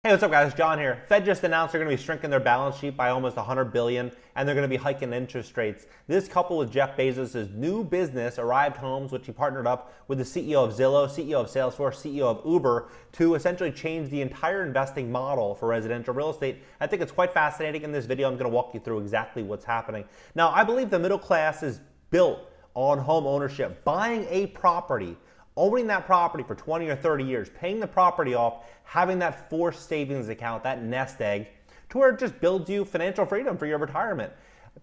Hey, what's up guys? John here. Fed just announced they're going to be shrinking their balance sheet by almost $100 billion and they're going to be hiking interest rates. This coupled with Jeff Bezos' new business, Arrived Homes, which he partnered up with the CEO of Zillow, CEO of Salesforce, CEO of Uber to essentially change the entire investing model for residential real estate. I think it's quite fascinating. In this video, I'm going to walk you through exactly what's happening. Now, I believe the middle class is built on home ownership, buying a property, owning that property for 20 or 30 years, paying the property off, having that forced savings account, that nest egg, to where it just builds you financial freedom for your retirement.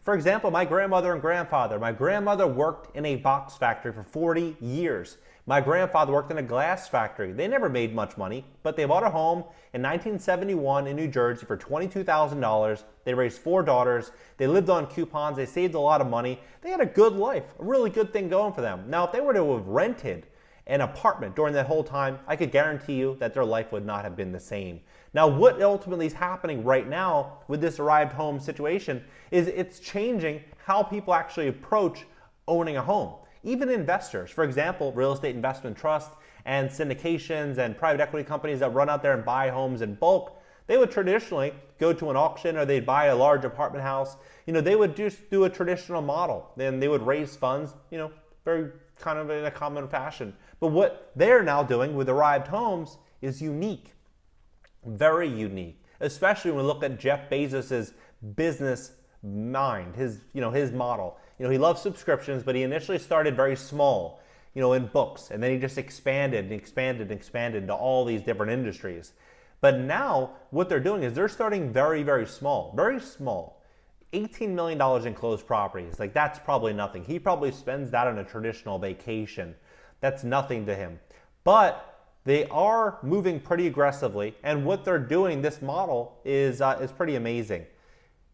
For example, my grandmother and grandfather. My grandmother worked in a box factory for 40 years. My grandfather worked in a glass factory. They never made much money, but they bought a home in 1971 in New Jersey for $22,000. They raised 4 daughters. They lived on coupons. They saved a lot of money. They had a good life, a really good thing going for them. Now, if they were to have rented an apartment during that whole time, I could guarantee you that their life would not have been the same. Now, what ultimately is happening right now with this Arrived Home situation is it's changing how people actually approach owning a home. Even investors, for example, real estate investment trusts and syndications and private equity companies that run out there and buy homes in bulk, they would traditionally go to an auction or they'd buy a large apartment house. They would just do a traditional model. Then they would raise funds, very kind of in a common fashion. But what they're now doing with Arrived Homes is unique, very unique, especially when we look at Jeff Bezos' business mind, his model. He loves subscriptions, but he initially started very small, in books, and then he just expanded and expanded and expanded into all these different industries. But now what they're doing is they're starting very, very small, very small. $18 million in closed properties. Like, that's probably nothing. He probably spends that on a traditional vacation. That's nothing to him. But they are moving pretty aggressively, and what they're doing, this model, is pretty amazing.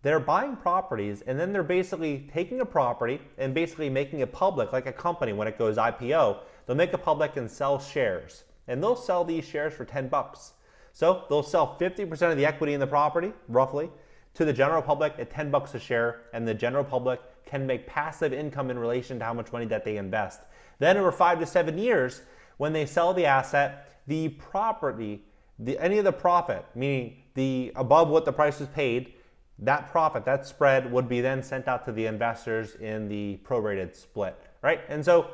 They're buying properties, and then they're basically taking a property and basically making it public, like a company when it goes IPO. They'll make it public and sell shares, and they'll sell these shares for $10. So they'll sell 50% of the equity in the property, roughly, to the general public at $10 a share, and the general public can make passive income in relation to how much money that they invest. Then over 5 to 7 years, when they sell the asset, the property, any of the profit, meaning the above what the price was paid, that profit, that spread would be then sent out to the investors in the prorated split, right? And so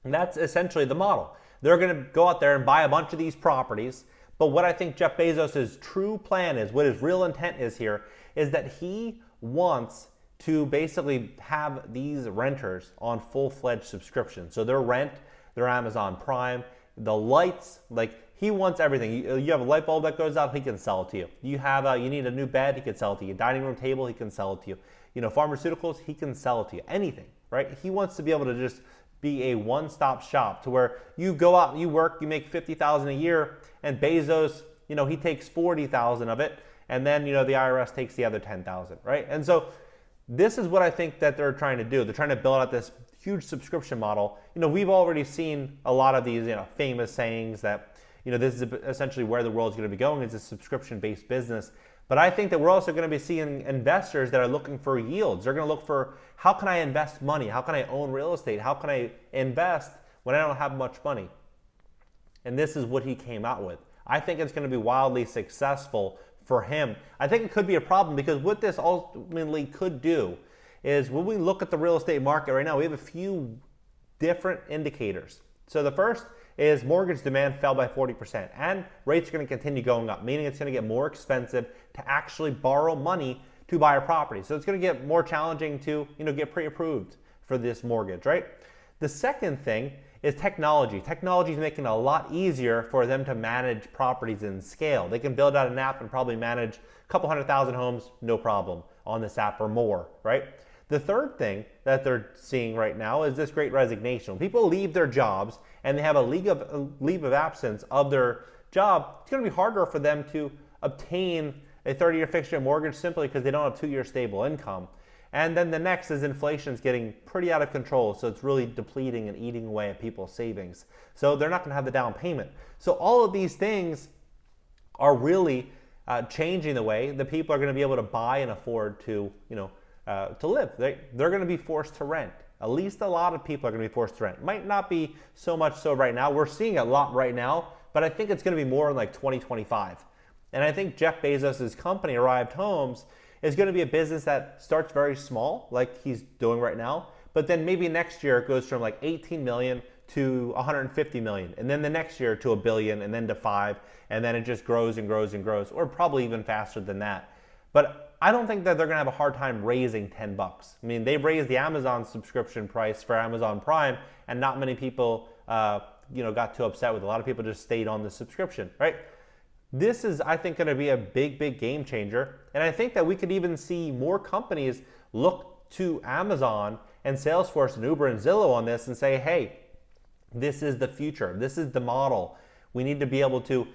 that's essentially the model. They're going to go out there and buy a bunch of these properties. But what I think Jeff Bezos' true plan is, what his real intent is here, is that he wants to basically have these renters on full-fledged subscriptions. So their rent, their Amazon Prime, the lights, like he wants everything. You have a light bulb that goes out, he can sell it to you. You need a new bed, he can sell it to you. Dining room table, he can sell it to you. Pharmaceuticals, he can sell it to you. Anything, right? He wants to be able to just be a one-stop shop to where you go out, you work, you make $50,000 a year, and Bezos, he takes 40,000 of it, and then the IRS takes the other 10,000, right? And so this is what I think that they're trying to do. They're trying to build out this huge subscription model. We've already seen a lot of these famous sayings that this is essentially where the world's going to be going, is a subscription-based business. But I think that we're also going to be seeing investors that are looking for yields. They're going to look for, how can I invest money? How can I own real estate? How can I invest when I don't have much money? And this is what he came out with. I think it's going to be wildly successful for him. I think it could be a problem because what this ultimately could do is, when we look at the real estate market right now, we have a few different indicators. So the first is mortgage demand fell by 40%, and rates are going to continue going up, meaning it's going to get more expensive to actually borrow money to buy a property. So it's going to get more challenging to get pre-approved for this mortgage, right? The second thing is technology. Technology is making it a lot easier for them to manage properties in scale. They can build out an app and probably manage a couple 100,000 homes, no problem, on this app or more, right? The third thing that they're seeing right now is this great resignation. When people leave their jobs and they have a leave of absence of their job, it's going to be harder for them to obtain a 30-year fixed-rate mortgage simply because they don't have 2-year stable income. And then the next is inflation's getting pretty out of control, so it's really depleting and eating away at people's savings. So they're not going to have the down payment. So all of these things are really changing the way that people are going to be able to buy and afford to live. They're going to be forced to rent. At least a lot of people are going to be forced to rent. Might not be so much so right now. We're seeing a lot right now, but I think it's going to be more in like 2025. And I think Jeff Bezos' company, Arrived Homes, is going to be a business that starts very small, like he's doing right now, but then maybe next year it goes from like 18 million to 150 million, and then the next year to a billion, and then to 5, and then it just grows and grows and grows, or probably even faster than that. But I don't think that they're going to have a hard time raising 10 bucks. I mean, they raised the Amazon subscription price for Amazon Prime, and not many people got too upset with it. A lot of people just stayed on the subscription, right? This is, I think, going to be a big, big game changer. And I think that we could even see more companies look to Amazon and Salesforce and Uber and Zillow on this and say, hey, this is the future. This is the model. We need to be able to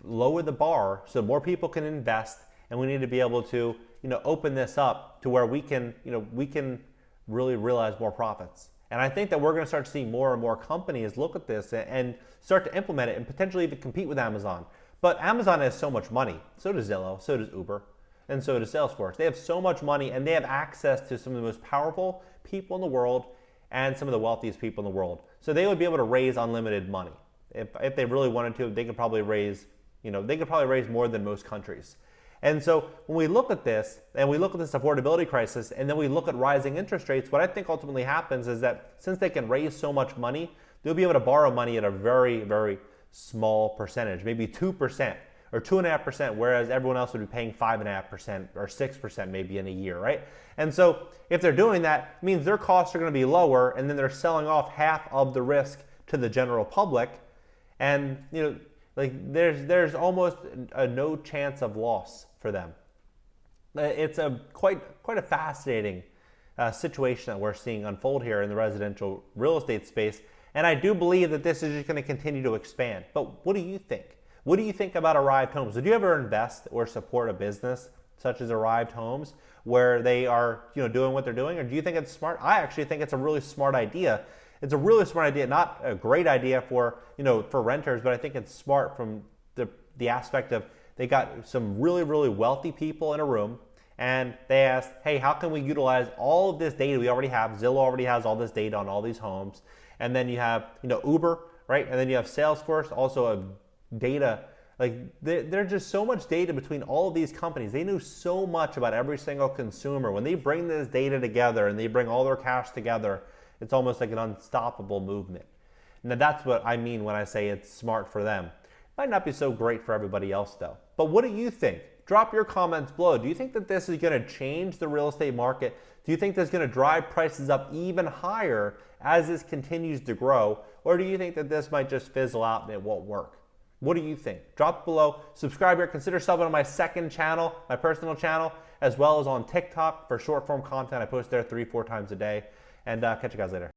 lower the bar so more people can invest, and we need to be able to, open this up to where we can really realize more profits. And I think that we're going to start seeing more and more companies look at this and start to implement it and potentially even compete with Amazon. But Amazon has so much money. So does Zillow, so does Uber, and so does Salesforce. They have so much money, and they have access to some of the most powerful people in the world and some of the wealthiest people in the world. So they would be able to raise unlimited money. If they really wanted to, they could probably raise, more than most countries. And so when we look at this, and we look at this affordability crisis, and then we look at rising interest rates, what I think ultimately happens is that since they can raise so much money, they'll be able to borrow money at a very, very small percentage, maybe 2% or 2.5%, whereas everyone else would be paying 5.5% or 6% maybe in a year, right? And so if they're doing that, it means their costs are going to be lower, and then they're selling off half of the risk to the general public, and there's almost a no chance of loss for them. It's a quite a fascinating situation that we're seeing unfold here in the residential real estate space. And I do believe that this is just going to continue to expand. But what do you think? What do you think about Arrived Homes? Did you ever invest or support a business such as Arrived Homes where they are doing what they're doing? Or do you think it's smart? I actually think it's a really smart idea. It's a really smart idea, not a great idea for renters, but I think it's smart from the aspect of they got some really, really wealthy people in a room, and they asked, hey, how can we utilize all of this data we already have? Zillow already has all this data on all these homes. And then you have, Uber, right? And then you have Salesforce, also a data. There's just so much data between all of these companies. They knew so much about every single consumer. When they bring this data together and they bring all their cash together, it's almost like an unstoppable movement. Now, that's what I mean when I say it's smart for them. Might not be so great for everybody else, though. But what do you think? Drop your comments below. Do you think that this is going to change the real estate market? Do you think this is going to drive prices up even higher as this continues to grow? Or do you think that this might just fizzle out and it won't work? What do you think? Drop it below. Subscribe here. Consider subbing on my second channel, my personal channel, as well as on TikTok for short form content. I post there 3-4 times a day. And catch you guys later.